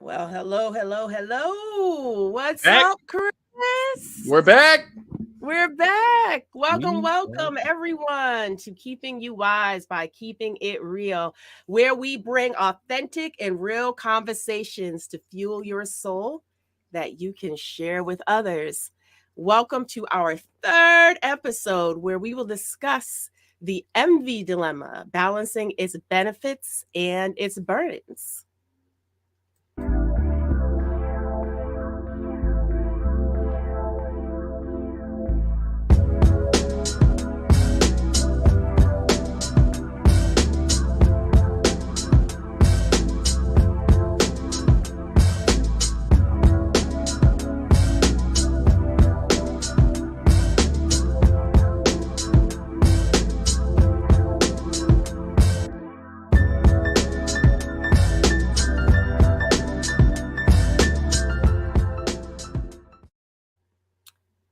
Well, hello, hello, hello. What's Back. up, Chris? We're back. We're back. Welcome, We welcome, back. everyone, to Keeping You Wise by Keeping It Real, where we bring authentic and real conversations to fuel your soul that you can share with others. Welcome to our third episode, where we will discuss the envy dilemma, balancing its benefits and its burdens.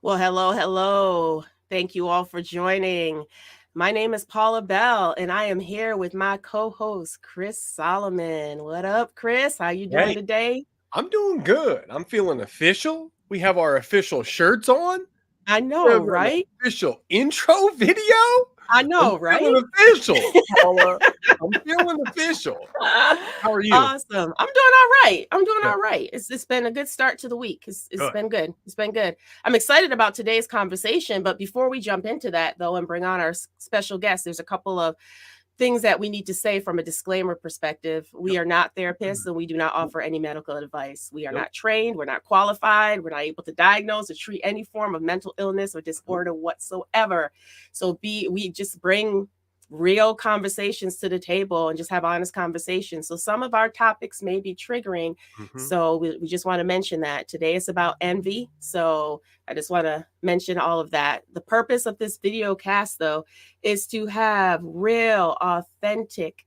Well, hello, hello. Thank you all for joining. My name is Paula Bell, and I am here with my co-host, Chris Solomon. What up, Chris? How you doing today? I'm doing good. I'm feeling official. We have our official shirts on. I know, We have right? An official intro video. I know, I'm right? feeling official, Paula. I'm feeling official. How are you? Awesome. I'm doing all right. Good. All right. It's been a good start to the week. It's Good. been good. It's been good. I'm excited about today's conversation, but before we jump into that, though, and bring on our special guest, there's a couple of things that we need to say from a disclaimer perspective. We are not therapists, and we do not offer any medical advice. We are not trained. We're not qualified. We're not able to diagnose or treat any form of mental illness or disorder whatsoever. So we just bring real conversations to the table and just have honest conversations. So some of our topics may be triggering. So we just want to mention that today is about envy. So I just want to mention all of that. The purpose of this video cast, though, is to have real, authentic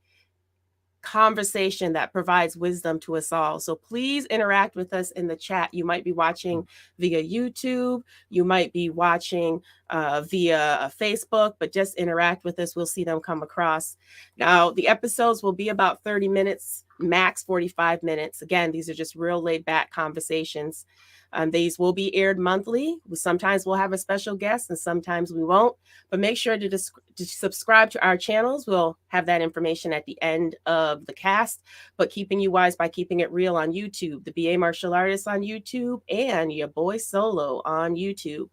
conversation that provides wisdom to us all. So please interact with us in the chat. You might be watching via YouTube. You might be watching via Facebook, but just interact with us. We'll see them come across. Now, the episodes will be about 30 minutes, max 45 minutes. Again, these are just real laid back conversations. These will be aired monthly. Sometimes we'll have a special guest and sometimes we won't, but make sure to subscribe to our channels. We'll have that information at the end of the cast, but Keeping You Wise by Keeping It Real on YouTube, the BA Martial Artist on YouTube, and your boy Solo on YouTube.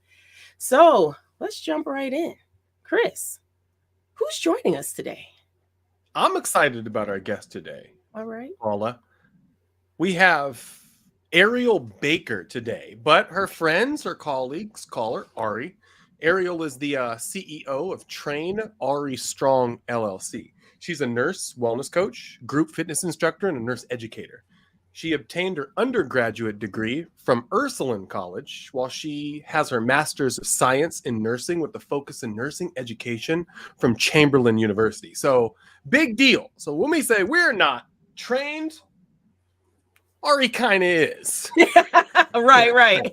So let's jump right in. Chris, who's joining us today? I'm excited about our guest today. All right. Paula. We have Ariel Baker today, but her friends or colleagues call her Ari. Ariel is the CEO of Train Ari Strong LLC. She's a nurse, wellness coach, group fitness instructor, and a nurse educator. She obtained her undergraduate degree from Ursuline College, while she has her master's of science in nursing with the focus in nursing education from Chamberlain University. So big deal. So when we say we're not trained, Ari kind of is. Right.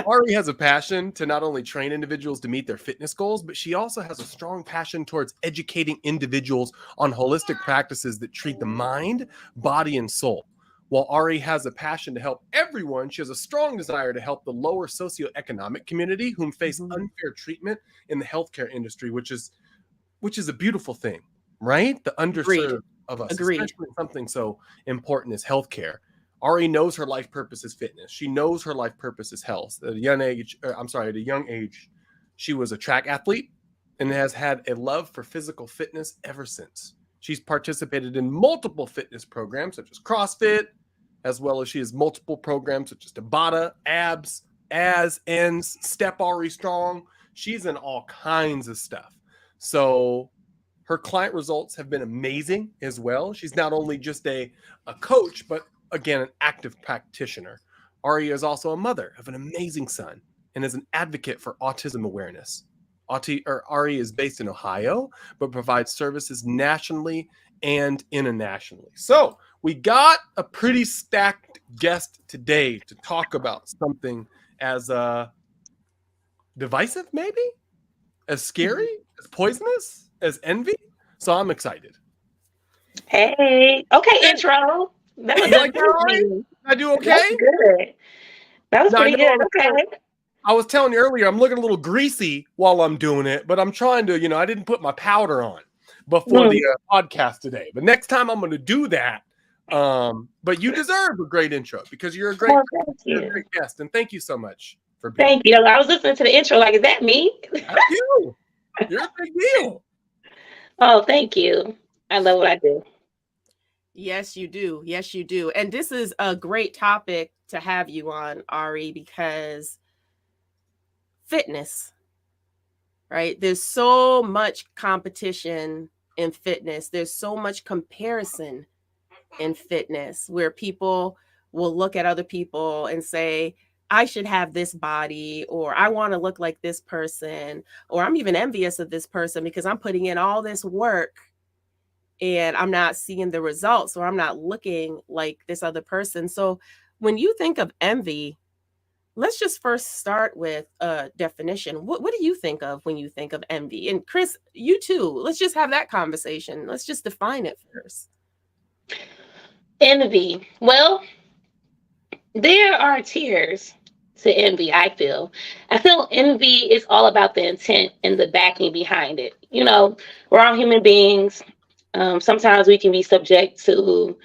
Ari has a passion to not only train individuals to meet their fitness goals, but she also has a strong passion towards educating individuals on holistic practices that treat the mind, body, and soul. While Ari has a passion to help everyone, she has a strong desire to help the lower socioeconomic community whom face unfair treatment in the healthcare industry, which is a beautiful thing, right? The underserved of us, especially something so important as healthcare. Ari knows her life purpose is fitness. She knows her life purpose is health. At a young age, she was a track athlete and has had a love for physical fitness ever since. She's participated in multiple fitness programs such as CrossFit, as well as she has multiple programs such as Tabata, Abs, Ends, Step Ari Strong. She's in all kinds of stuff. So her client results have been amazing as well. She's not only just a coach, but again, an active practitioner. Ari is also a mother of an amazing son and is an advocate for autism awareness. Ari is based in Ohio, but provides services nationally and internationally. So we got a pretty stacked guest today to talk about something as divisive, maybe? As scary? As poisonous? As envy? So I'm excited. Hey. Okay, intro. That was like that, Ari? I do That's okay. good. That was Now, I pretty know good. Okay. I was telling you earlier, I'm looking a little greasy while I'm doing it, but I'm trying to, I didn't put my powder on before the podcast today. But next time I'm going to do that. But you deserve a great intro because you're a great, Well, thank you're a you. great guest, and thank you so much for being. Thank you. I was listening to the intro. Like, is that me? That's you. You're a big deal. Oh, thank you. I love what I do. Yes, you do. Yes, you do. And this is a great topic to have you on, Ari, because fitness, right? There's so much competition in fitness. There's so much comparison in fitness where people will look at other people and say, I should have this body, or I want to look like this person, or I'm even envious of this person because I'm putting in all this work and I'm not seeing the results, or I'm not looking like this other person. So when you think of envy, let's just first start with a definition. What do you think of when you think of envy? And Chris, you too. Let's just have that conversation. Let's just define it first. Envy. Well, there are tiers to envy, I feel. I feel envy is all about the intent and the backing behind it. We're all human beings. Sometimes we can be subject to,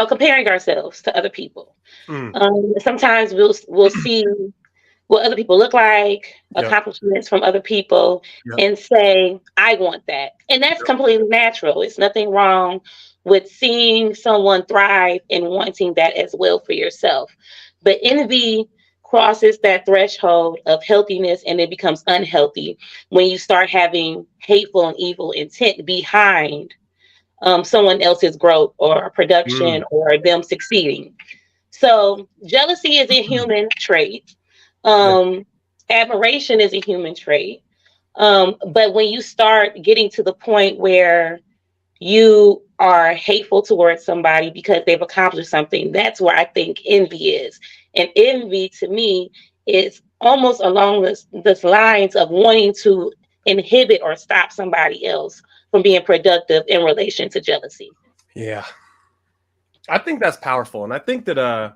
comparing ourselves to other people. Sometimes we'll see what other people look like, accomplishments from other people, and say, I want that. And that's completely natural. It's nothing wrong with seeing someone thrive and wanting that as well for yourself. But envy crosses that threshold of healthiness and it becomes unhealthy when you start having hateful and evil intent behind someone else's growth or production or them succeeding. So jealousy is a human trait. Admiration is a human trait. But when you start getting to the point where you are hateful towards somebody because they've accomplished something, that's where I think envy is. And envy to me is almost along this lines of wanting to inhibit or stop somebody else from being productive in relation to jealousy. Yeah. I think that's powerful. And I think that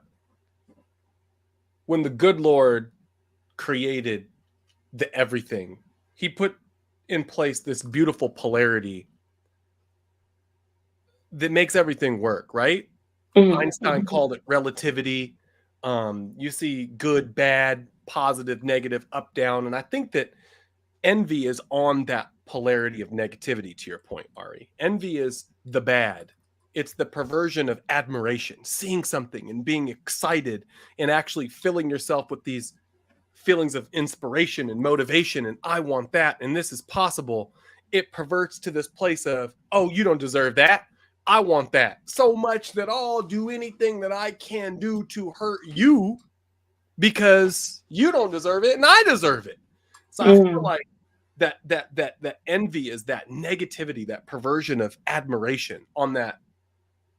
when the good Lord created the everything, he put in place this beautiful polarity that makes everything work, right? Einstein called it relativity. You see good, bad, positive, negative, up, down. And I think that envy is on that polarity of negativity, to your point, Ari. Envy is the bad. It's the perversion of admiration, seeing something and being excited and actually filling yourself with these feelings of inspiration and motivation. And I want that. And this is possible. It perverts to this place of, oh, you don't deserve that. I want that so much that I'll do anything that I can do to hurt you because you don't deserve it and I deserve it. So I feel like that envy is that negativity, that perversion of admiration on that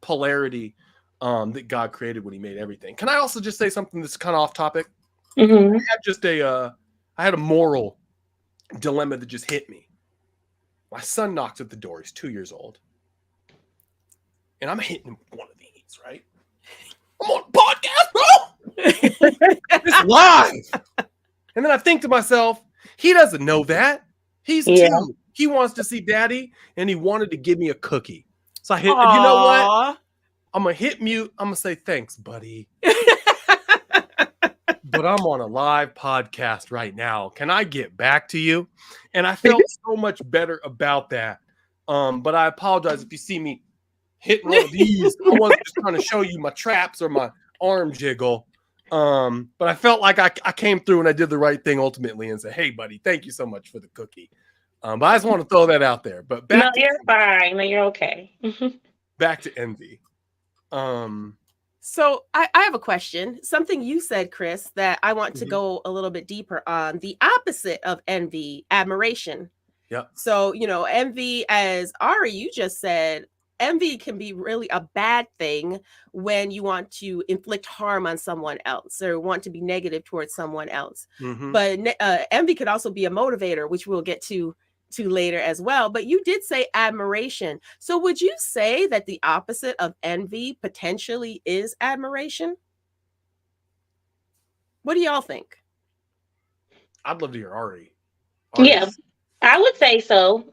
polarity that God created when he made everything. Can I also just say something that's kind of off topic? I had a moral dilemma that just hit me. My son knocks at the door. He's 2 years old. And I'm hitting him with one of these, right? I'm on a podcast, bro. It's live. And then I think to myself, he doesn't know that. He's 2. He wants to see daddy, and he wanted to give me a cookie. So I hit, you know what? I'm going to hit mute. I'm going to say, thanks, buddy. But I'm on a live podcast right now. Can I get back to you? And I felt so much better about that. But I apologize if you see me hitting one of these. I wasn't just trying to show you my traps or my arm jiggle. But I felt like I came through and I did the right thing ultimately and said, hey, buddy, thank you so much for the cookie. But I just want to throw that out there. But back you're fine. No, you're okay. Back to envy. So I have a question. Something you said, Chris, that I want to go a little bit deeper on. The opposite of envy, admiration. Yeah. So, envy, as Ari, you just said, envy can be really a bad thing when you want to inflict harm on someone else or want to be negative towards someone else. But envy could also be a motivator, which we'll get to to later as well. But you did say admiration. So would you say that the opposite of envy potentially is admiration? What do y'all think? I'd love to hear Ari. Yeah, I would say so.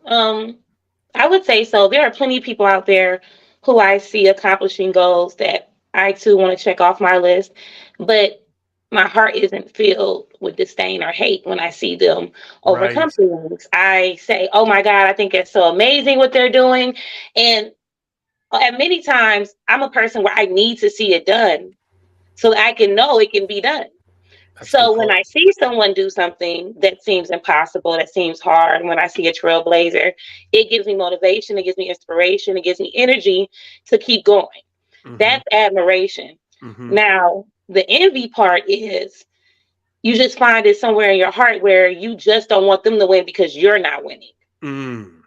I would say so. There are plenty of people out there who I see accomplishing goals that I too want to check off my list, but my heart isn't filled with disdain or hate when I see them overcome things. I say, "Oh my God, I think it's so amazing what they're doing," and at many times I'm a person where I need to see it done so that I can know it can be done. So when I see someone do something that seems impossible, that seems hard, when I see a trailblazer, it gives me motivation, it gives me inspiration, it gives me energy to keep going. That's admiration. Now, the envy part is you just find it somewhere in your heart where you just don't want them to win because you're not winning. And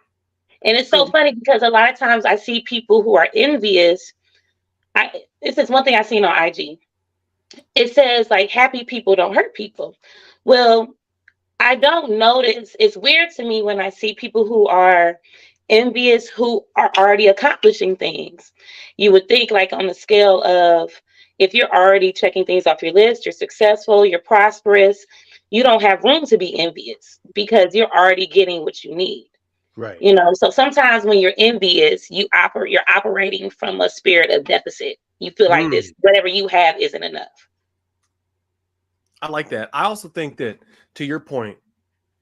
it's so funny because a lot of times I see people who are envious. This is one thing I've seen on IG. It says like happy people don't hurt people. Well, I don't notice. It's weird to me when I see people who are envious who are already accomplishing things. You would think like on the scale of if you're already checking things off your list, you're successful, you're prosperous, you don't have room to be envious because you're already getting what you need. Right. You know, so sometimes when you're envious, you're operating from a spirit of deficit. You feel like this, whatever you have isn't enough. I like that. I also think that, to your point,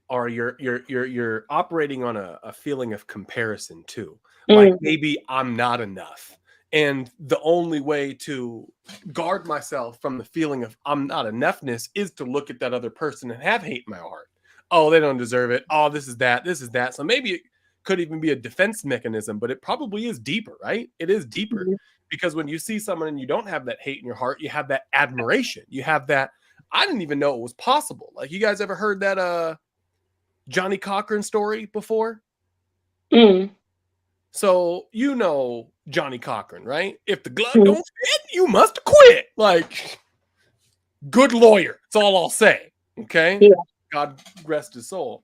or you're operating on a feeling of comparison too. Like maybe I'm not enough. And the only way to guard myself from the feeling of I'm not enoughness is to look at that other person and have hate in my heart. Oh, they don't deserve it. Oh, this is that. This is that. So maybe it could even be a defense mechanism, but it probably is deeper, right? It is deeper because when you see someone and you don't have that hate in your heart, you have that admiration. You have that, I didn't even know it was possible. Like, you guys ever heard that Johnny Cochran story before? So, you know Johnny Cochran, right? If the glove don't fit, you must quit. Like, good lawyer. That's all I'll say. Okay? Yeah. God rest his soul.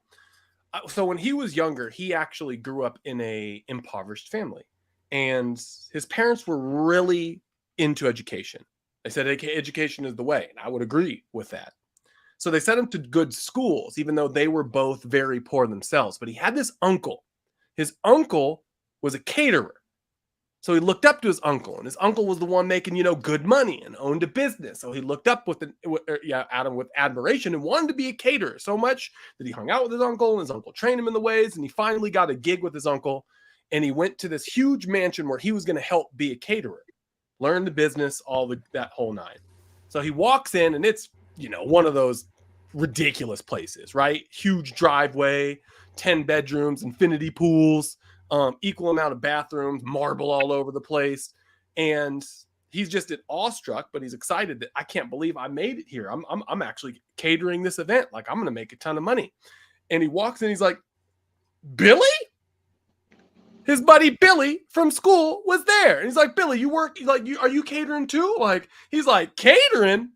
So when he was younger, he actually grew up in a impoverished family. And his parents were really into education. They said education is the way. And I would agree with that. So they sent him to good schools, even though they were both very poor themselves. But he had this uncle. His uncle was a caterer. So he looked up to his uncle, and his uncle was the one making, you know, good money and owned a business. So he looked up with Adam with admiration and wanted to be a caterer so much that he hung out with his uncle, and his uncle trained him in the ways. And he finally got a gig with his uncle, and he went to this huge mansion where he was going to help be a caterer, learn the business, that whole nine. So he walks in, and it's, you know, one of those ridiculous places, right? Huge driveway, 10 bedrooms, infinity pools. Equal amount of bathrooms, marble all over the place. And he's just awestruck, but he's excited that I can't believe I made it here. I'm actually catering this event. Like, I'm going to make a ton of money. And he walks in, he's like, Billy? His buddy Billy from school was there. And he's like, Billy, you work, like, are you catering too? Like, he's like, catering?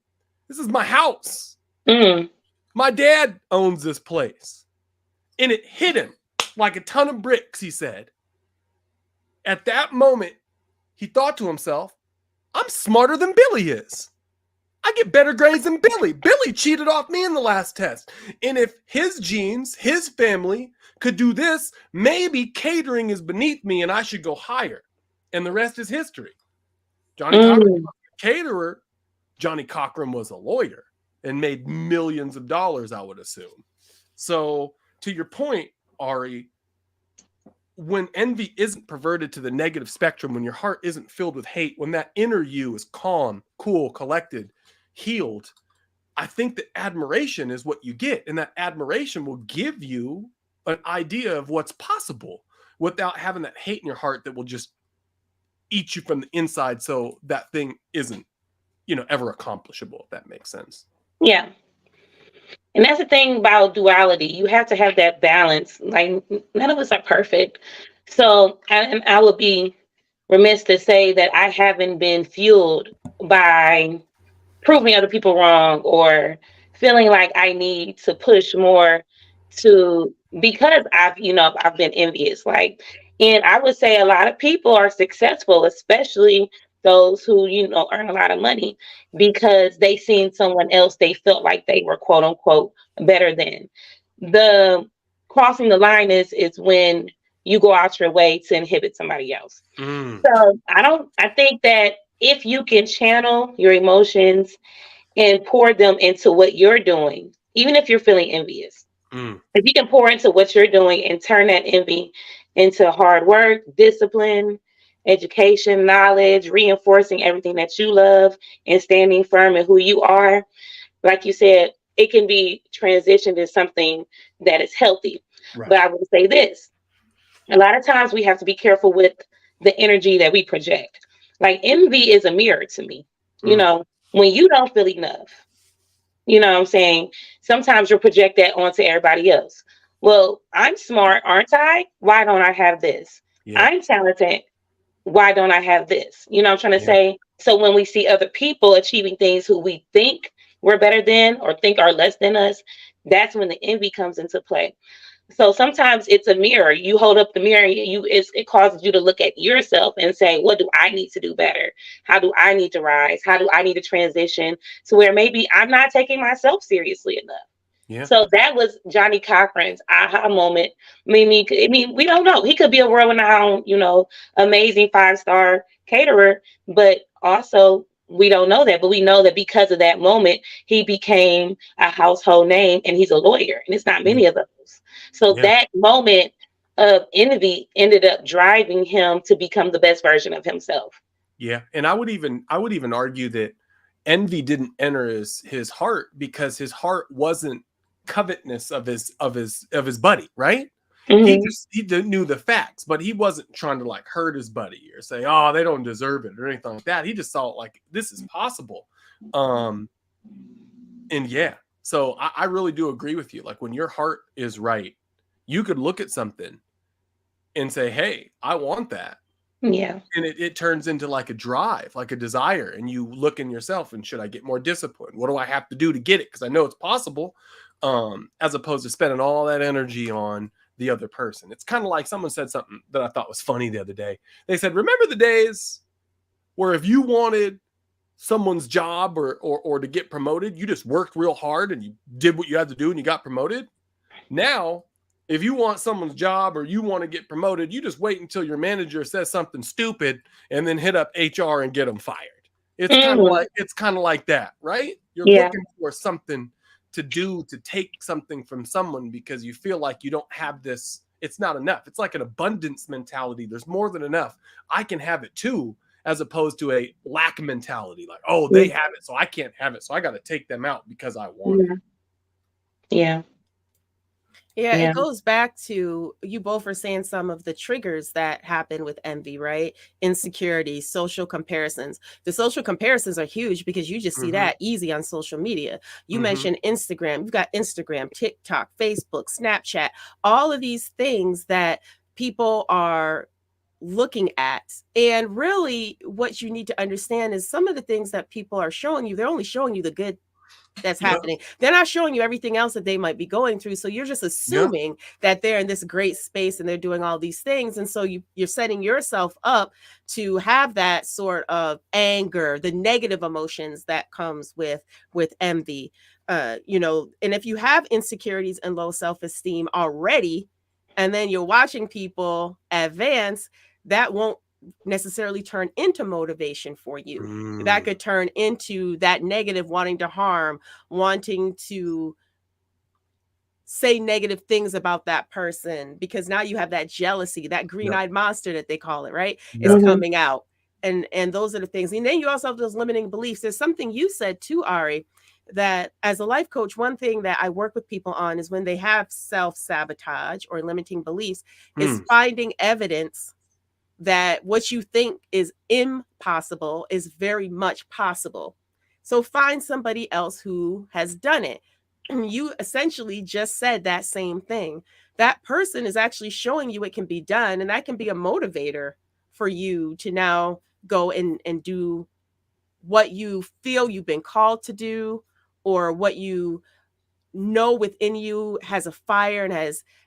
This is my house. My dad owns this place. And it hit him like a ton of bricks, he said. At that moment, he thought to himself, I'm smarter than Billy is. I get better grades than Billy. Billy cheated off me in the last test. And if his genes, his family could do this, maybe catering is beneath me and I should go higher. And the rest is history. Johnny Cochran was a caterer. Johnny Cochran was a lawyer and made millions of dollars, I would assume. So to your point, Ari, when envy isn't perverted to the negative spectrum, when your heart isn't filled with hate, when that inner you is calm, cool, collected, healed, I think that admiration is what you get. And that admiration will give you an idea of what's possible without having that hate in your heart that will just eat you from the inside. So that thing isn't, you know, ever accomplishable, if that makes sense. Yeah. And that's the thing about duality. You have to have that balance. Like, none of us are perfect. So I would be remiss to say that I haven't been fueled by proving other people wrong or feeling like I need to push more to, because I've been envious. Like, and I would say a lot of people are successful, especially those who, earn a lot of money because they seen someone else they felt like they were quote unquote better than. The crossing the line is when you go out your way to inhibit somebody else. Mm. So I think that if you can channel your emotions and pour them into what you're doing, even if you're feeling envious, if you can pour into what you're doing and turn that envy into hard work, discipline, education, knowledge, reinforcing everything that you love and standing firm in who you are, like you said, it can be transitioned to something that is healthy. Right. But I will say this, a lot of times we have to be careful with the energy that we project. Like envy is a mirror to me. When you don't feel enough, what I'm saying? Sometimes you'll project that onto everybody else. Well, I'm smart, aren't I? Why don't I have this? Yeah. I'm talented. Why don't I have this? I'm trying to say? So when we see other people achieving things who we think we're better than or think are less than us, that's when the envy comes into play. So sometimes it's a mirror. You hold up the mirror, it causes you to look at yourself and say, what do I need to do better? How do I need to rise? How do I need to transition to where maybe I'm not taking myself seriously enough? Yeah. So that was Johnny Cochran's aha moment. I mean, we don't know. He could be a world-renowned, amazing 5-star caterer, but also we don't know that. But we know that because of that moment, he became a household name, and he's a lawyer, and it's not many of those. So that moment of envy ended up driving him to become the best version of himself. Yeah, and I would even argue that envy didn't enter his heart because his heart wasn't covetousness of his buddy, right? Mm-hmm. He knew the facts, but he wasn't trying to like hurt his buddy or say, oh, they don't deserve it or anything like that. He just saw like this is possible. And yeah, so I really do agree with you. Like when your heart is right, you could look at something and say, hey, I want that. Yeah. And it turns into like a drive, like a desire. And you look in yourself and should I get more discipline? What do I have to do to get it? Because I know it's possible, as opposed to spending all that energy on the other person. It's kind of like someone said something that I thought was funny the other day. They said, remember the days where if you wanted someone's job or to get promoted, you just worked real hard and you did what you had to do and you got promoted? Now, if you want someone's job or you want to get promoted, you just wait until your manager says something stupid and then hit up HR and get them fired. It's kind of like that, right? You're looking for something to do, to take something from someone because you feel like you don't have this. It's not enough. It's like an abundance mentality. There's more than enough. I can have it too, as opposed to a lack mentality. Like, oh, they have it, so I can't have it. So I got to take them out because I want it. Yeah. Yeah, it goes back to, you both are saying some of the triggers that happen with envy, right? Insecurity, social comparisons. The social comparisons are huge because you just see that easy on social media. You mentioned Instagram. You've got Instagram, TikTok, Facebook, Snapchat, all of these things that people are looking at. And really what you need to understand is some of the things that people are showing you, they're only showing you the good that's happening. They're not showing you everything else that they might be going through. So you're just assuming that they're in this great space and they're doing all these things. And so you're setting yourself up to have that sort of anger, the negative emotions that comes with envy. And if you have insecurities and low self-esteem already, and then you're watching people advance, that won't necessarily turn into motivation for you. That could turn into that negative, wanting to harm, wanting to say negative things about that person, because now you have that jealousy, that green-eyed monster that they call it, right? Is coming out. And those are the things. And then you also have those limiting beliefs. There's something you said too, Ari, that as a life coach, one thing that I work with people on is when they have self-sabotage or limiting beliefs, is finding evidence that what you think is impossible is very much possible. So find somebody else who has done it. You essentially just said that same thing. That person is actually showing you it can be done, and that can be a motivator for you to now go and do what you feel you've been called to do, or what you know within you has a fire and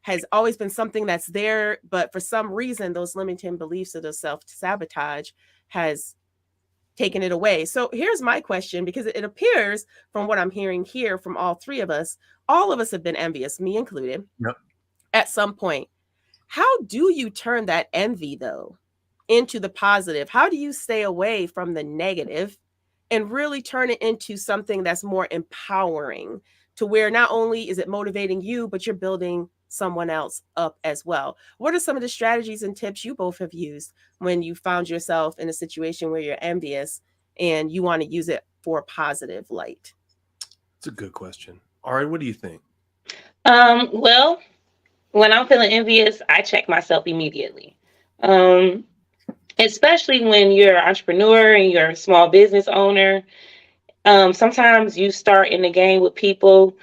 has always been something that's there, but for some reason those limiting beliefs or the self-sabotage has taken it away. So here's my question, because it appears from what I'm hearing here from all three of us, all of us have been envious, me included, Yep. at some point. How do you turn that envy, though, into the positive? How do you stay away from the negative and really turn it into something that's more empowering, to where not only is it motivating you, but you're building someone else up as well? What are some of the strategies and tips you both have used when you found yourself in a situation where you're envious and you want to use it for positive light? It's a good question. Ari, what do you think? Well, when I'm feeling envious, I check myself immediately. Especially when you're an entrepreneur and you're a small business owner. Sometimes you start in the game with people,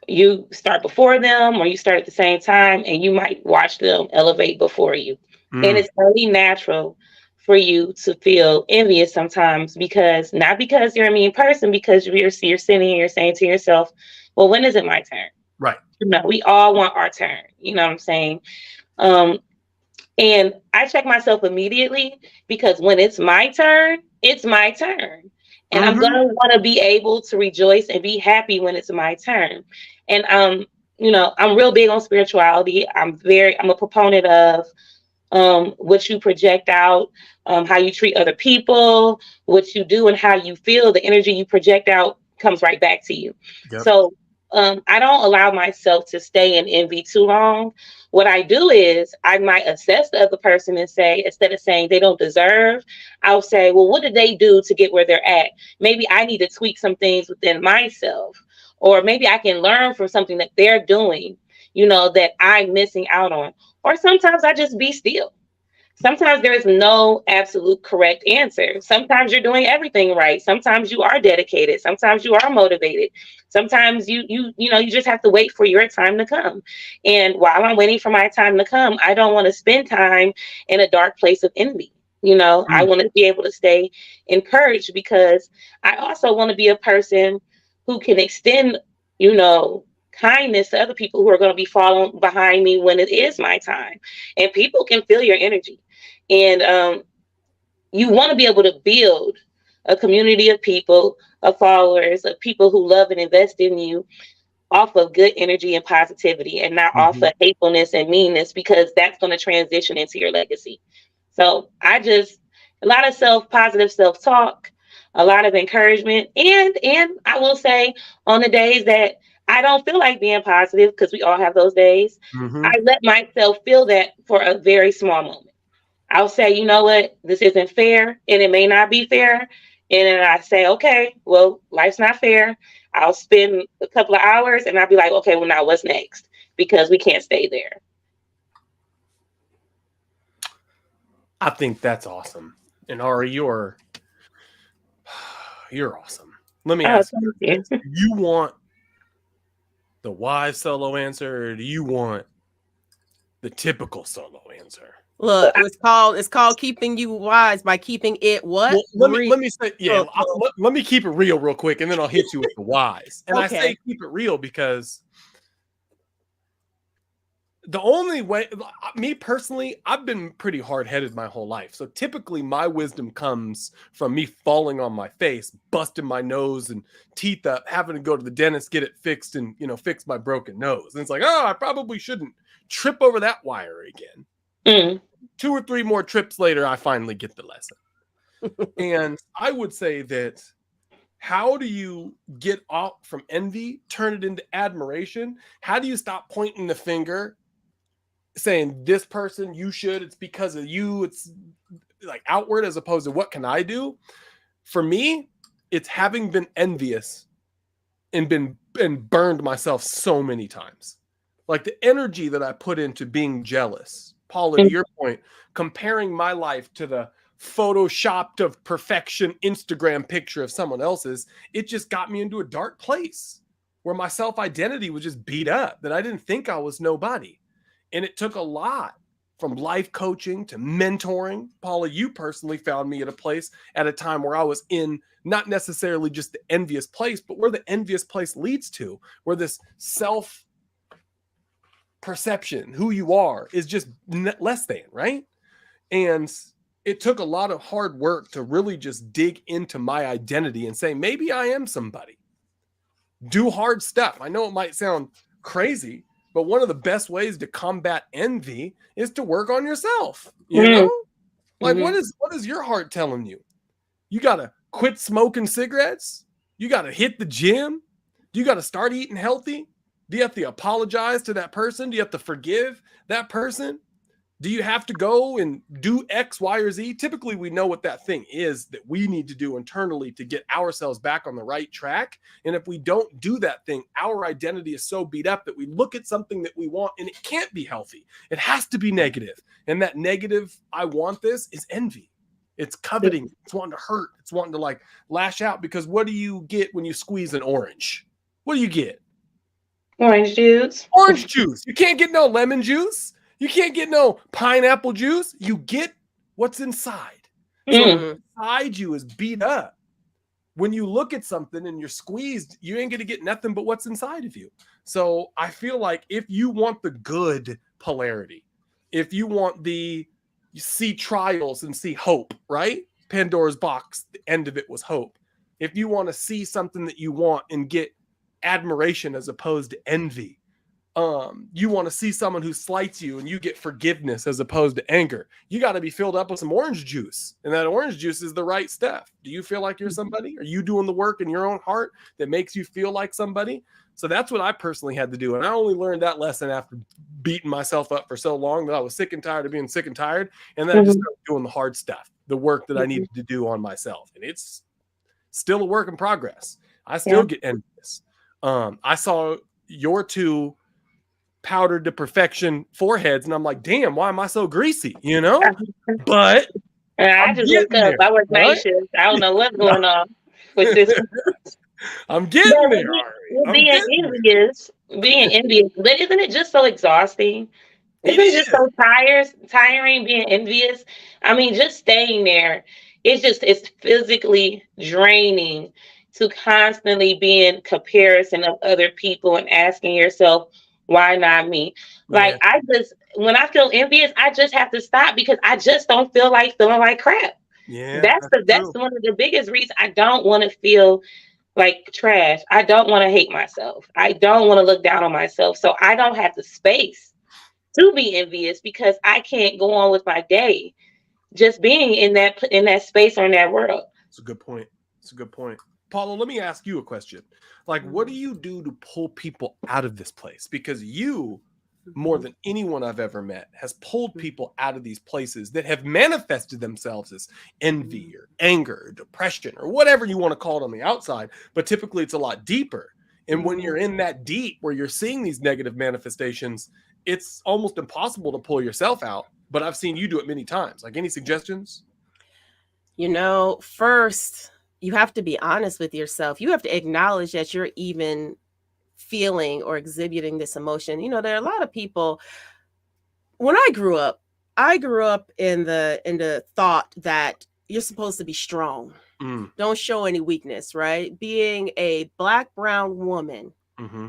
you start before them or you start at the same time, and you might watch them elevate before you. And it's really natural for you to feel envious sometimes, because not because you're a mean person, because you're sitting here saying to yourself, well, when is it my turn? Right. We all want our turn. You know what I'm saying? And I check myself immediately, because when it's my turn, it's my turn. And I'm going to want to be able to rejoice and be happy when it's my turn. And, I'm real big on spirituality. I'm a proponent of what you project out, how you treat other people, what you do and how you feel. The energy you project out comes right back to you. Yep. So I don't allow myself to stay in envy too long. What I do is I might assess the other person and say, instead of saying they don't deserve, I'll say, well, what did they do to get where they're at? Maybe I need to tweak some things within myself, or maybe I can learn from something that they're doing, that I'm missing out on. Or sometimes I just be still. Sometimes there is no absolute correct answer. Sometimes you're doing everything right. Sometimes you are dedicated. Sometimes you are motivated. Sometimes you just have to wait for your time to come. And while I'm waiting for my time to come, I don't want to spend time in a dark place of envy. I want to be able to stay encouraged, because I also want to be a person who can extend, kindness to other people who are going to be following behind me when it is my time. And people can feel your energy. And you want to be able to build a community of people, of followers, of people who love and invest in you off of good energy and positivity, and not off of hatefulness and meanness, because that's going to transition into your legacy. So a lot of positive self-talk, a lot of encouragement. And I will say, on the days that I don't feel like being positive, because we all have those days, I let myself feel that for a very small moment. I'll say, you know what, this isn't fair, and it may not be fair. And then I say, okay, well, life's not fair. I'll spend a couple of hours and I'll be like, okay, well, now what's next? Because we can't stay there. I think that's awesome. And Ari, you're awesome. Let me ask you, do you want the wise solo answer, or do you want the typical solo answer? Look, it's called keeping you wise by keeping it what? Well, let me say, let me keep it real quick, and then I'll hit you with the wise. And I say keep it real because the only way, me personally, I've been pretty hard-headed my whole life. So typically my wisdom comes from me falling on my face, busting my nose and teeth up, having to go to the dentist, get it fixed, and, fix my broken nose. And it's like, I probably shouldn't trip over that wire again. 2 or 3 more trips later, I finally get the lesson. And I would say that, how do you get off from envy, turn it into admiration? How do you stop pointing the finger, saying this person, you should, it's because of you? It's like outward as opposed to what can I do? For me, it's having been envious and burned myself so many times. Like the energy that I put into being jealous. Paula, to your point, comparing my life to the photoshopped of perfection Instagram picture of someone else's, it just got me into a dark place where my self-identity was just beat up, that I didn't think I was nobody. And it took a lot from life coaching to mentoring. Paula, you personally found me at a place at a time where I was in not necessarily just the envious place, but where the envious place leads to, where this self perception, who you are, is just less than, right? And it took a lot of hard work to really just dig into my identity and say, maybe I am somebody. Do hard stuff. I know it might sound crazy, but one of the best ways to combat envy is to work on yourself. You know, like what is your heart telling you? You got to quit smoking cigarettes. You got to hit the gym. You got to start eating healthy. Do you have to apologize to that person? Do you have to forgive that person? Do you have to go and do X, Y, or Z? Typically, we know what that thing is that we need to do internally to get ourselves back on the right track. And if we don't do that thing, our identity is so beat up that we look at something that we want and it can't be healthy. It has to be negative. And that negative, I want this, is envy. It's coveting. It's wanting to hurt. It's wanting to like lash out, because what do you get when you squeeze an orange? What do you get? Orange juice. Orange juice. You can't get no lemon juice. You can't get no pineapple juice. You get what's inside. So inside you is beat up. When you look at something and you're squeezed, you ain't going to get nothing but what's inside of you. So I feel like if you want the good polarity, if you want you see trials and see hope, right? Pandora's box, the end of it was hope. If you want to see something that you want and get admiration as opposed to envy, you want to see someone who slights you and you get forgiveness as opposed to anger, you got to be filled up with some orange juice. And that orange juice is the right stuff. Do you feel like you're somebody? Are you doing the work in your own heart that makes you feel like somebody? So that's what I personally had to do. And I only learned that lesson after beating myself up for so long that I was sick and tired of being sick and tired. And then I just started doing the hard stuff, the work that I needed to do on myself. And it's still a work in progress. I still get envious. I saw your two powdered to perfection foreheads, and I'm like, damn, why am I so greasy? You know? But I just woke up. I work night shift. I don't know what's going on with this. I'm getting there. Being envious, but isn't it just so exhausting? Isn't it just so tiring being envious? I mean, just staying there, it's physically draining to constantly be in comparison of other people and asking yourself, why not me? Like, when I feel envious, I just have to stop, because I just don't feel like feeling like crap. Yeah, that's one of the biggest reasons I don't want to feel like trash. I don't want to hate myself. I don't want to look down on myself. So I don't have the space to be envious, because I can't go on with my day just being in that space or in that world. It's a good point. Paula, let me ask you a question. Like, what do you do to pull people out of this place? Because you, more than anyone I've ever met, has pulled people out of these places that have manifested themselves as envy or anger or depression or whatever you want to call it on the outside. But typically it's a lot deeper. And when you're in that deep where you're seeing these negative manifestations, it's almost impossible to pull yourself out. But I've seen you do it many times. Like, any suggestions? You know, first, you have to be honest with yourself. You have to acknowledge that you're even feeling or exhibiting this emotion. You know, there are a lot of people. When I grew up in the thought that you're supposed to be strong. Don't show any weakness, right? Being a Black, brown woman,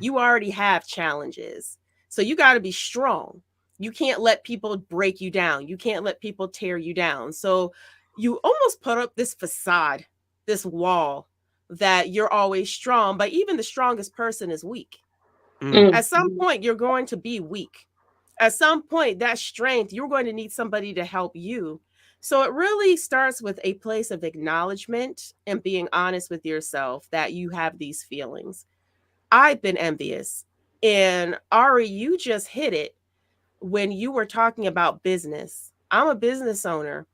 you already have challenges. So you got to be strong. You can't let people break you down. You can't let people tear you down. So you almost put up this facade, this wall, that you're always strong, but even the strongest person is weak. At some point, you're going to be weak. At some point, that strength, you're going to need somebody to help you. So it really starts with a place of acknowledgement and being honest with yourself that you have these feelings. I've been envious. And Ari, you just hit it when you were talking about business. I'm a business owner,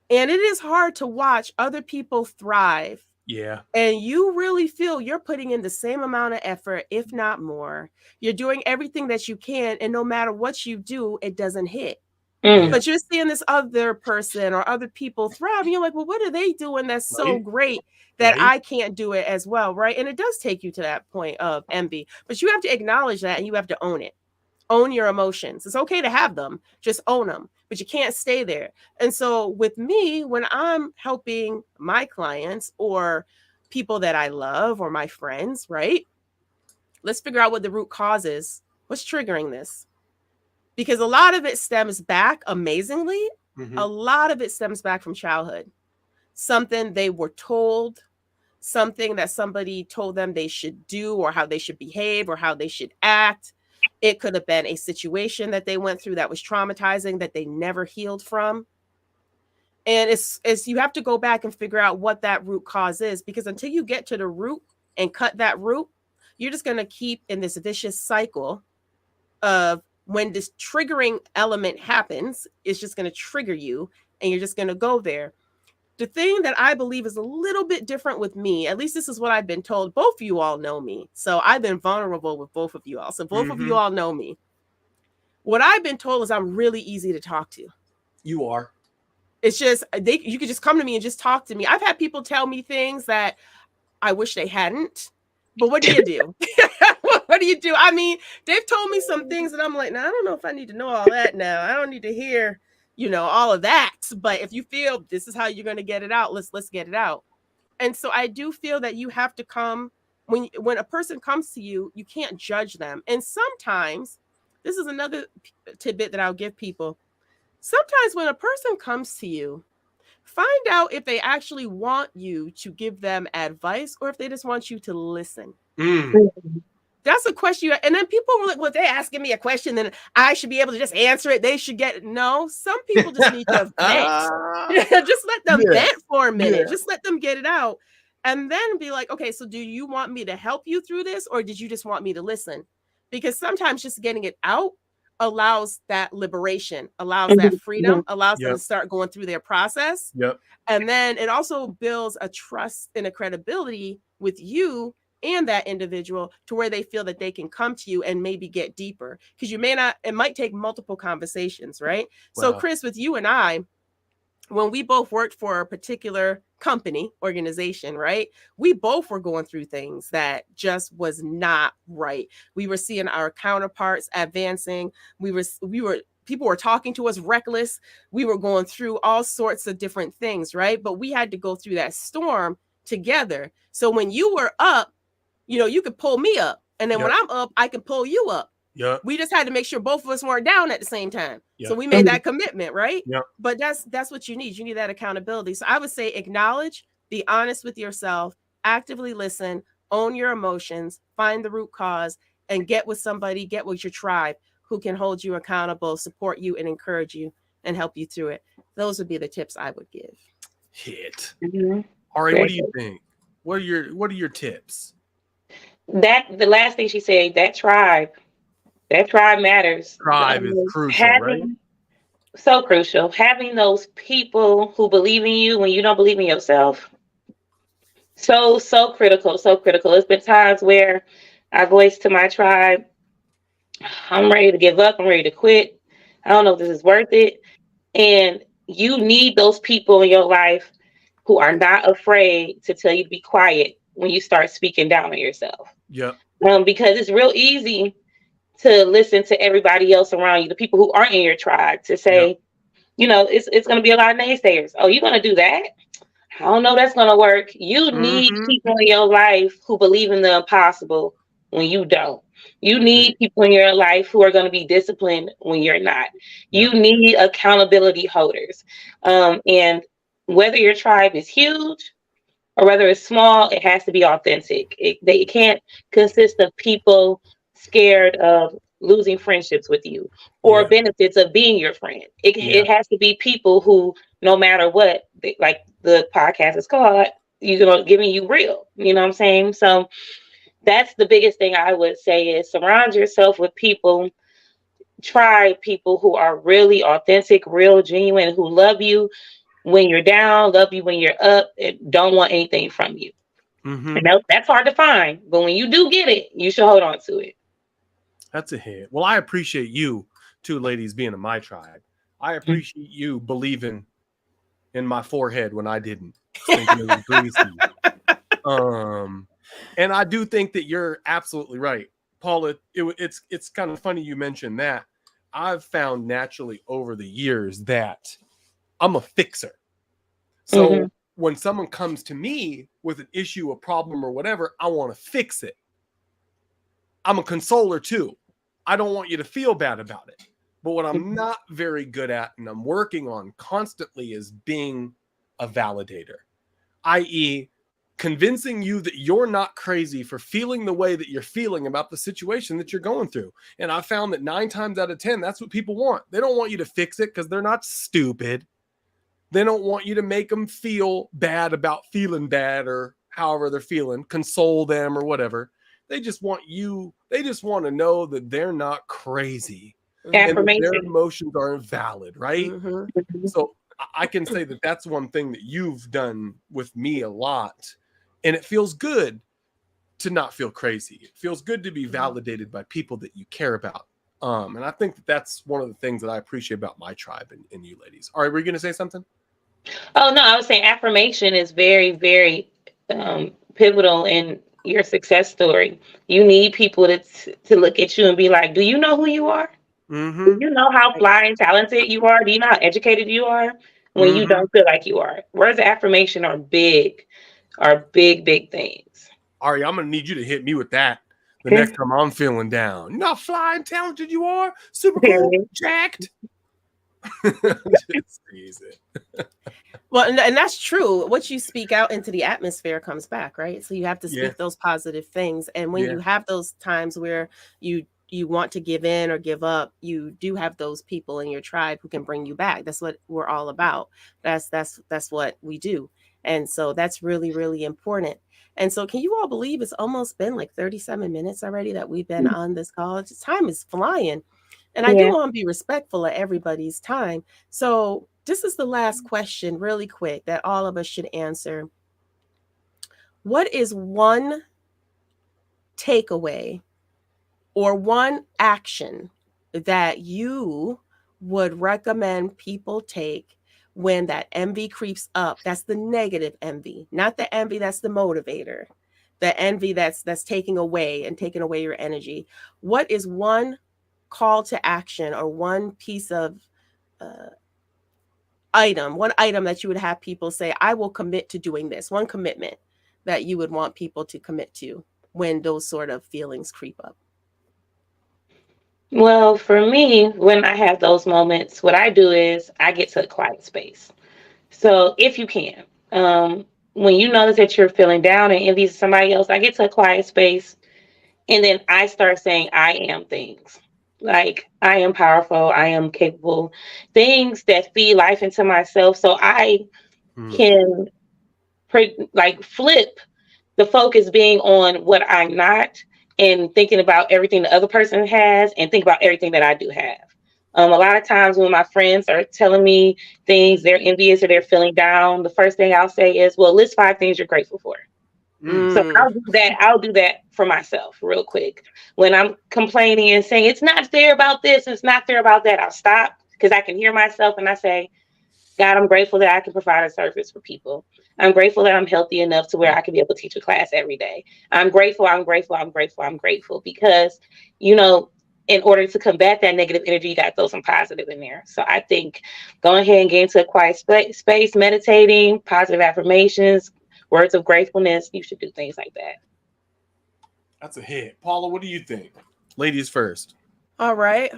and it is hard to watch other people thrive. Yeah. And you really feel you're putting in the same amount of effort, if not more. You're doing everything that you can, and no matter what you do, it doesn't hit. But you're seeing this other person or other people thrive, and you're like, well, what are they doing that's so great that I can't do it as well, right? And it does take you to that point of envy. But you have to acknowledge that, and you have to own it. Own your emotions. It's okay to have them. Just own them. but you can't stay there. And so with me, when I'm helping my clients or people that I love or my friends, right? Let's figure out what the root cause is. What's triggering this? Because a lot of it stems back, amazingly, a lot of it stems back from childhood. Something they were told, something that somebody told them they should do, or how they should behave, or how they should act. It could have been a situation that they went through that was traumatizing, that they never healed from. And it's you have to go back and figure out what that root cause is, because until you get to the root and cut that root, you're just going to keep in this vicious cycle of, when this triggering element happens, it's just going to trigger you, and you're just going to go there. The thing that I believe is a little bit different with me, at least this is what I've been told. Both of you all know me. So I've been vulnerable with both of you all. So both of you all know me. What I've been told is I'm really easy to talk to. You are. It's just, you could just come to me and just talk to me. I've had people tell me things that I wish they hadn't. But what do you do? What do you do? I mean, they've told me some things and I'm like, I don't know if I need to know all that now. I don't need to hear, all of that. But if you feel this is how you're going to get it out, let's get it out. And so I do feel that you have to come, when a person comes to you, you can't judge them. And sometimes, this is another tidbit that I'll give people. Sometimes when a person comes to you, find out if they actually want you to give them advice or if they just want you to listen. That's a question. And then people were like, well, if they're asking me a question, then I should be able to just answer it. They should get, no, some people just need to vent. Just let them vent for a minute. Just let them get it out. And then be like, okay, so do you want me to help you through this? Or did you just want me to listen? Because sometimes just getting it out allows that liberation, allows that freedom, allows them to start going through their process. And then it also builds a trust and a credibility with you and that individual to where they feel that they can come to you and maybe get deeper. Because it might take multiple conversations, right? Wow. So Chris, with you and I, when we both worked for a particular company, organization, right? We both were going through things that just was not right. We were seeing our counterparts advancing. People were talking to us reckless. We were going through all sorts of different things, right? But we had to go through that storm together. So when you were up, you could pull me up. And then when I'm up, I can pull you up. We just had to make sure both of us weren't down at the same time. So we made that commitment, right? But that's what you need. You need that accountability. So I would say acknowledge, be honest with yourself, actively listen, own your emotions, find the root cause, and get with your tribe who can hold you accountable, support you, and encourage you and help you through it. Those would be the tips I would give. All right, what do you think? What are your tips? The last thing she said, that tribe matters. Tribe is crucial, right? So crucial. Having those people who believe in you when you don't believe in yourself. So critical, so critical. There's been times where I voiced to my tribe, I'm ready to give up. I'm ready to quit. I don't know if this is worth it. And you need those people in your life who are not afraid to tell you to be quiet when you start speaking down on yourself. Because it's real easy to listen to everybody else around you, the people who aren't in your tribe, to say, it's going to be a lot of naysayers. Oh, you're going to do that? I don't know that's going to work. You need people in your life who believe in the impossible when you don't. You need people in your life who are going to be disciplined when you're not. You need accountability holders. And whether your tribe is huge or whether it's small, it has to be authentic. It can't consist of people scared of losing friendships with you or benefits of being your friend. It has to be people who, no matter what, like the podcast is called, giving you real. You know what I'm saying? So that's the biggest thing I would say is surround yourself with people, try people who are really authentic, real, genuine, who love you when you're down, love you when you're up, and don't want anything from you. And that's hard to find, but when you do get it, you should hold on to it. That's a hit. Well, I appreciate you two ladies being in my tribe. I appreciate you believing in my forehead when I didn't. Thinking it was greasy. And I do think that you're absolutely right, Paula. It's kind of funny you mentioned that. I've found naturally over the years that I'm a fixer. So when someone comes to me with an issue, a problem, or whatever, I want to fix it. I'm a consoler too. I don't want you to feel bad about it. But what I'm not very good at, and I'm working on constantly, is being a validator, i.e., convincing you that you're not crazy for feeling the way that you're feeling about the situation that you're going through. And I found that 9 times out of 10, that's what people want. They don't want you to fix it because they're not stupid. They don't want you to make them feel bad about feeling bad or however they're feeling, console them or whatever. They just want to know that they're not crazy. Affirmation. And their emotions are valid, right? So I can say that that's one thing that you've done with me a lot. And it feels good to not feel crazy. It feels good to be validated by people that you care about. And I think that that's one of the things that I appreciate about my tribe and you ladies. All right, were you going to say something? Oh, no, I was saying affirmation is very, very pivotal in your success story. You need people to look at you and be like, do you know who you are? Do you know how fly and talented you are? Do you know how educated you are when you don't feel like you are? Words of affirmation are big, big things. Ari, I'm going to need you to hit me with that the next time I'm feeling down. You know how fly and talented you are? Super cool, jacked. Just easy. Well, and that's true. What you speak out into the atmosphere comes back, right? So you have to speak those positive things. And when you have those times where you want to give in or give up, you do have those people in your tribe who can bring you back. That's what we're all about. That's what we do. And so that's really, really important. And so can you all believe it's almost been like 37 minutes already that we've been on this call? Time is flying. And I do want to be respectful of everybody's time. So this is the last question really quick that all of us should answer. What is one takeaway or one action that you would recommend people take when that envy creeps up? That's the negative envy, not the envy that's the motivator, the envy that's taking away your energy. What is one call to action or one piece of one item that you would have people say, I will commit to doing this? One commitment that you would want people to commit to when those sort of feelings creep up. Well, for me, when I have those moments, what I do is I get to a quiet space. So if you can, when you notice that you're feeling down and envious of somebody else, I get to a quiet space and then I start saying I am things. Like, I am powerful, I am capable, things that feed life into myself. So I can flip the focus being on what I'm not and thinking about everything the other person has and think about everything that I do have. A lot of times when my friends are telling me things, they're envious or they're feeling down, the first thing I'll say is, well, list 5 things you're grateful for. So I'll do that for myself real quick. When I'm complaining and saying it's not fair about this, it's not fair about that, I'll stop because I can hear myself and I say, God, I'm grateful that I can provide a service for people. I'm grateful that I'm healthy enough to where I can be able to teach a class every day. I'm grateful because, in order to combat that negative energy, you got to throw some positive in there. So I think going ahead and get into a quiet space, meditating, positive affirmations, words of gratefulness, you should do things like that. That's a hit. Paula, what do you think? Ladies first. All right.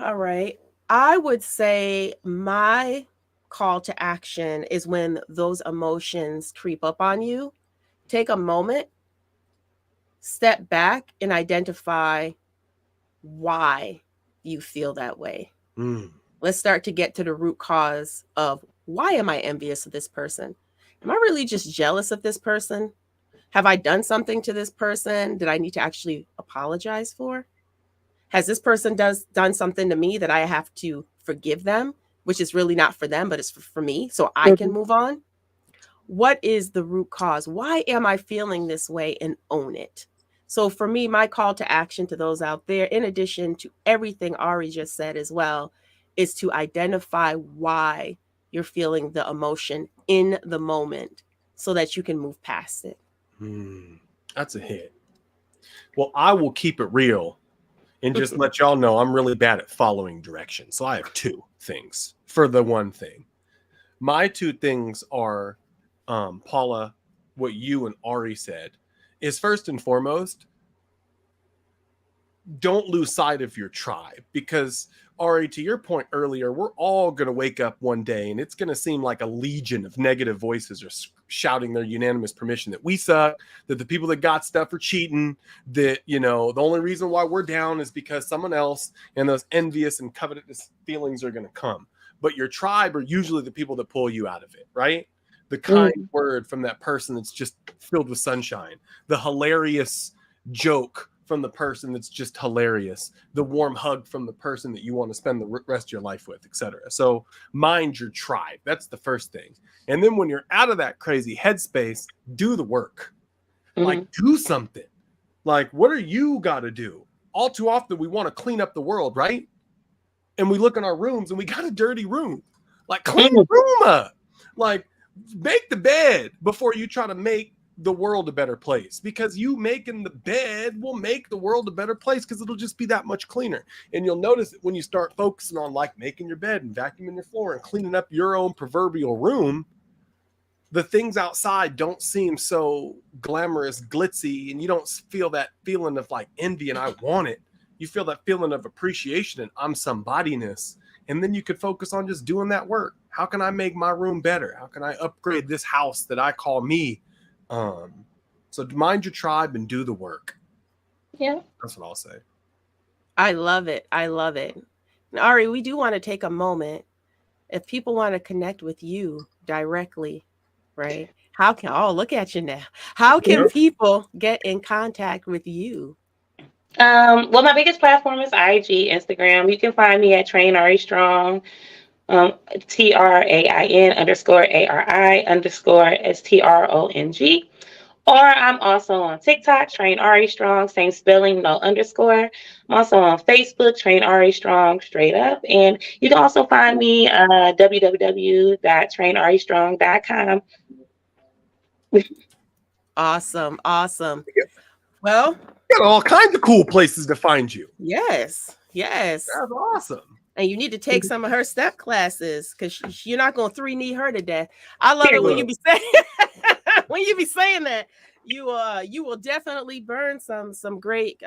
I would say my call to action is when those emotions creep up on you. Take a moment, step back, and identify why you feel that way. Let's start to get to the root cause of why am I envious of this person? Am I really just jealous of this person? Have I done something to this person that I need to actually apologize for? Has this person done something to me that I have to forgive them, which is really not for them, but it's for me, so I can move on? What is the root cause? Why am I feeling this way? And own it. So for me, my call to action to those out there, in addition to everything Ari just said as well, is to identify why you're feeling the emotion in the moment so that you can move past it. That's a hit. Well, I will keep it real. And just let y'all know, I'm really bad at following directions. So I have 2 things for the one thing. My 2 things are, Paula, what you and Ari said, is first and foremost, don't lose sight of your tribe. Because, Ari, to your point earlier, we're all going to wake up one day and it's going to seem like a legion of negative voices are shouting their unanimous permission that we suck, that the people that got stuff are cheating, that, you know, the only reason why we're down is because someone else, and those envious and covetous feelings are going to come. But your tribe are usually the people that pull you out of it, right? The kind word from that person that's just filled with sunshine, the hilarious joke from the person that's just hilarious, the warm hug from the person that you want to spend the rest of your life with, etc. So mind your tribe. That's the first thing. And then when you're out of that crazy headspace, do the work. Like, do something. Like, what are you got to do? All too often we want to clean up the world, right? And we look in our rooms and we got a dirty room. Like, clean the room up. Like, make the bed before you try to make the world a better place, because you making the bed will make the world a better place, because it'll just be that much cleaner. And you'll notice that when you start focusing on like making your bed and vacuuming your floor and cleaning up your own proverbial room, the things outside don't seem so glamorous, glitzy, and you don't feel that feeling of like envy and I want it. You feel that feeling of appreciation and I'm somebodyness. And then you could focus on just doing that work. How can I make my room better? How can I upgrade this house that I call me? So mind your tribe and do the work. Yeah, that's what I'll say. I love it. I love it. And Ari, we do want to take a moment. If people want to connect with you directly, right? How can, oh, look at you now. How can people get in contact with you? Well, my biggest platform is IG, Instagram. You can find me at Train Ari Strong, TRAIN_ARI_STRONG. Or I'm also on TikTok, Train Ari Strong, same spelling, no underscore. I'm also on Facebook, Train Ari Strong, straight up. And you can also find me www.trainaristrong.com. Awesome. Awesome. Well, got all kinds of cool places to find you. Yes. Yes. That's awesome. And you need to take some of her step classes, because you're not going to 3-knee her to death. I love it when you be saying when you be saying that. You will definitely burn some great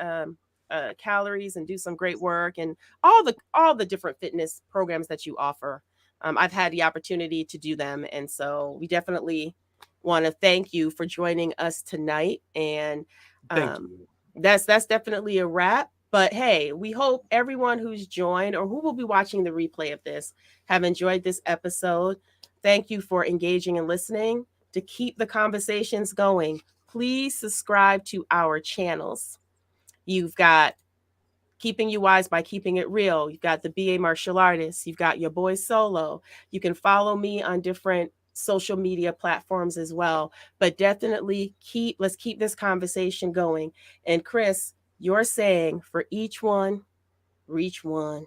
calories and do some great work, and all the different fitness programs that you offer. I've had the opportunity to do them, and so we definitely want to thank you for joining us tonight. And that's definitely a wrap. But hey, we hope everyone who's joined or who will be watching the replay of this have enjoyed this episode. Thank you for engaging and listening. To keep the conversations going, please subscribe to our channels. You've got Keeping You Wise by Keeping It Real. You've got the BA Martial Artist. You've got your boy Solo. You can follow me on different social media platforms as well. But definitely let's keep this conversation going. And Chris, you're saying for each one, reach one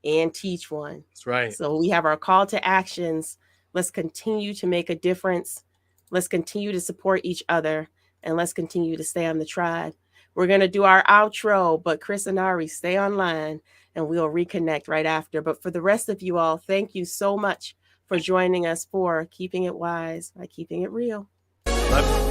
and teach one. That's right. So we have our call to actions. Let's continue to make a difference. Let's continue to support each other, and let's continue to stay on the tribe. We're going to do our outro, but Chris and Ari, stay online and we'll reconnect right after. But for the rest of you all, thank you so much for joining us for Keeping It Wise by Keeping It Real. Love you.